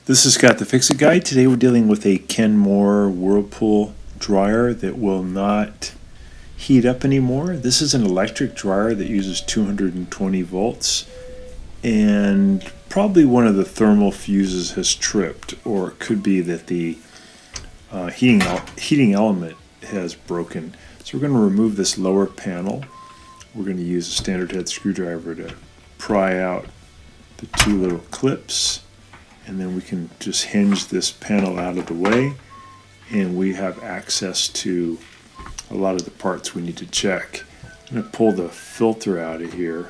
This is Scott the Fix-It Guy. Today we're dealing with a Kenmore Whirlpool dryer that will not heat up anymore. This is an electric dryer that uses 220 volts, and probably one of the thermal fuses has tripped, or it could be that the heating element has broken. So we're going to remove this lower panel. We're going to use a standard head screwdriver to pry out the two little clips, and then we can just hinge this panel out of the way, and we have access to a lot of the parts we need to check. I'm going to pull the filter out of here,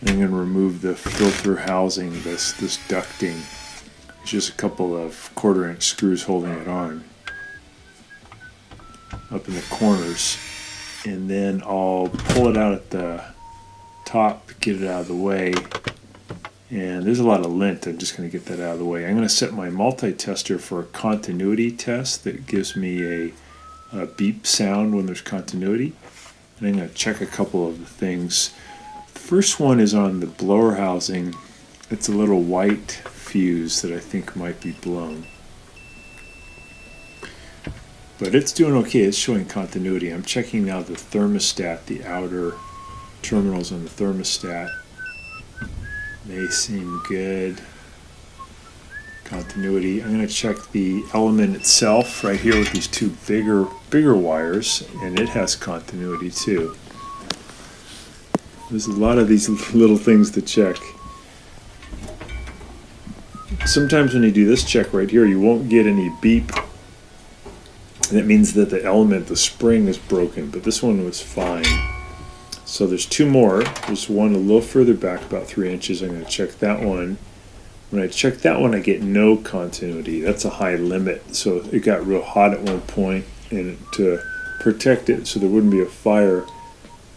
and I'm going to remove the filter housing, this ducting. There's just a couple of 1/4-inch screws holding it on up in the corners, and then I'll pull it out at the top, get it out of the way. And there's a lot of lint. I'm just going to get that out of the way. I'm going to set my multi-tester for a continuity test that gives me a beep sound when there's continuity. And I'm going to check a couple of the things. The first one is on the blower housing. It's a little white fuse that I think might be blown. But it's doing okay. It's showing continuity. I'm checking now the thermostat, the outer terminals on the thermostat. They seem good. Continuity. I'm going to check the element itself right here with these two bigger wires, and it has continuity too. There's a lot of these little things to check. Sometimes when you do this check right here, you won't get any beep. And that means that the element, the spring, is broken, but this one was fine. So there's two more. There's one a little further back, about 3 inches. I'm going to check that one. When I check that one, I get no continuity. That's a high limit. So it got real hot at one point, and to protect it so there wouldn't be a fire,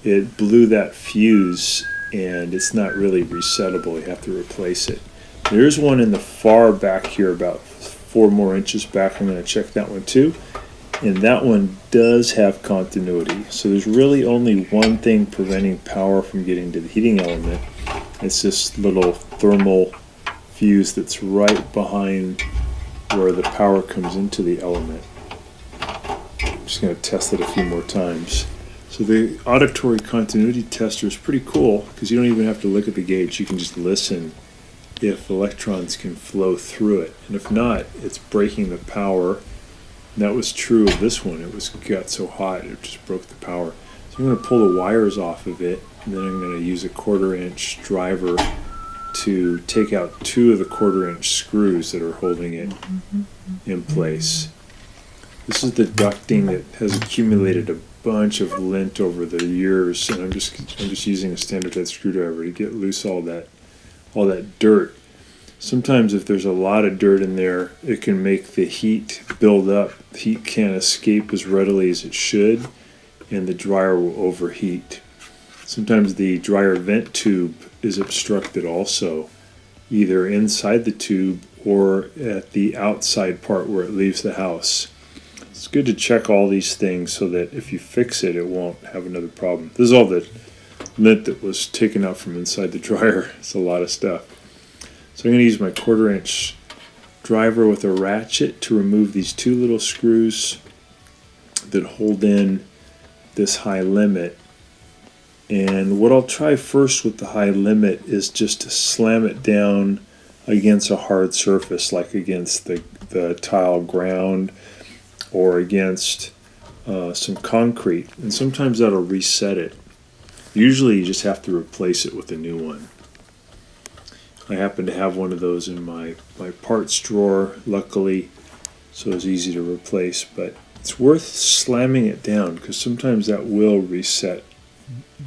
it blew that fuse, and it's not really resettable. You have to replace it. There's one in the far back here, about 4 more inches back. I'm going to check that one too. And that one does have continuity. So there's really only one thing preventing power from getting to the heating element. It's this little thermal fuse that's right behind where the power comes into the element. I'm just going to test it a few more times. So the auditory continuity tester is pretty cool because you don't even have to look at the gauge. You can just listen if electrons can flow through it. And if not, it's breaking the power. And that was true of this one. It got so hot it just broke the power. So I'm going to pull the wires off of it, and then I'm going to use a 1/4-inch driver to take out 2 of the 1/4-inch screws that are holding it in place. This is the ducting that has accumulated a bunch of lint over the years, and I'm just using a standard head screwdriver to get loose all that dirt. Sometimes if there's a lot of dirt in there, it can make the heat build up. The heat can't escape as readily as it should, and the dryer will overheat. Sometimes the dryer vent tube is obstructed also, either inside the tube or at the outside part where it leaves the house. It's good to check all these things so that if you fix it, it won't have another problem. This is all the lint that was taken out from inside the dryer. It's a lot of stuff. So I'm going to use my 1/4-inch driver with a ratchet to remove these 2 little screws that hold in this high limit. And what I'll try first with the high limit is just to slam it down against a hard surface, like against the tile ground or against some concrete. And sometimes that'll reset it. Usually you just have to replace it with a new one. I happen to have one of those in my parts drawer, luckily, so it's easy to replace. But it's worth slamming it down because sometimes that will reset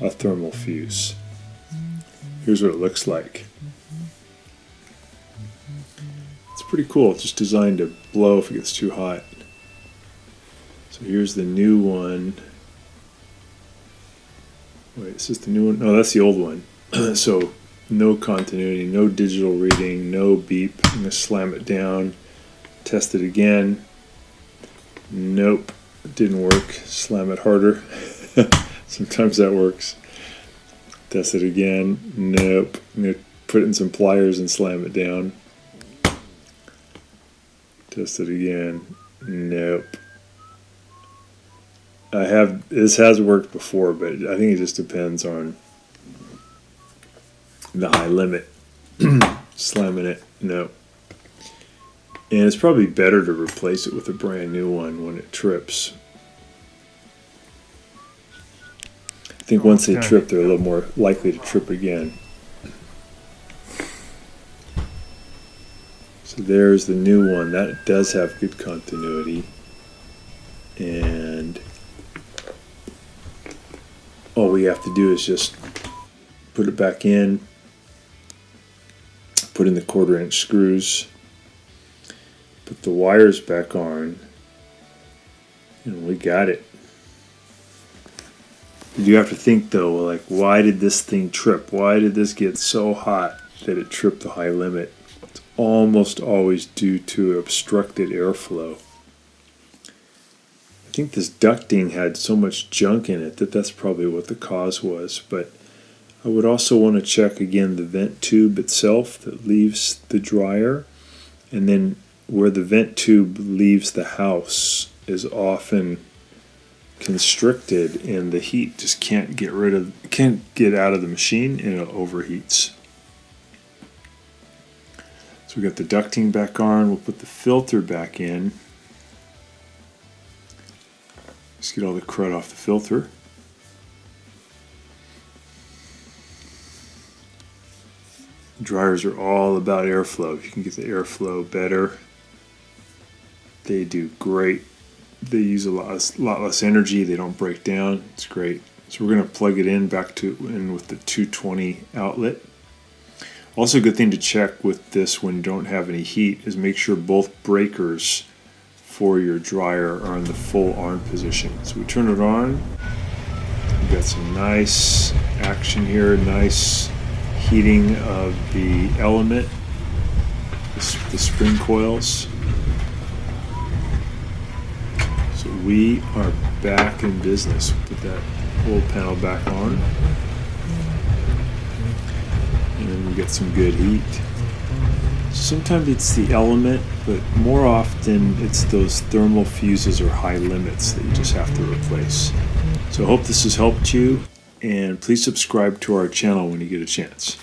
a thermal fuse. Here's what it looks like. It's pretty cool. It's just designed to blow if it gets too hot. So here's the new one. Wait, is this the new one? No, that's the old one. So no continuity, no digital reading, no beep. I'm going to slam it down, test it again. Nope, it didn't work. Slam it harder. Sometimes that works. Test it again. Nope. I'm going to put in some pliers and slam it down. Test it again. Nope. This has worked before, but I think it just depends on the high limit. Slamming it, no. And it's probably better to replace it with a brand new one when it trips. I think once they trip, they're a little more likely to trip again. So there's the new one. That does have good continuity. And all we have to do is just put it back in, put in the 1/4 inch screws, put the wires back on, and we got it. You do have to think though, like, why did this thing trip? Why did this get so hot that it tripped the high limit? It's almost always due to obstructed airflow. I think this ducting had so much junk in it that that's probably what the cause was, but I would also want to check again the vent tube itself that leaves the dryer, and then where the vent tube leaves the house is often constricted and the heat just can't get out of the machine and it overheats. So we got the ducting back on. We'll put the filter back in. Just get all the crud off the filter. Dryers are all about airflow. If you can get the airflow better, they do great. They use a lot less energy. They don't break down. It's great. So we're going to plug it in with the 220 outlet. Also, a good thing to check with this when you don't have any heat is make sure both breakers for your dryer are in the full on position. So we turn it on. We've got some nice action here. Nice heating of the element, the spring coils. So we are back in business. Put that whole panel back on, and then we get some good heat. Sometimes it's the element, but more often it's those thermal fuses or high limits that you just have to replace. So I hope this has helped you, and please subscribe to our channel when you get a chance.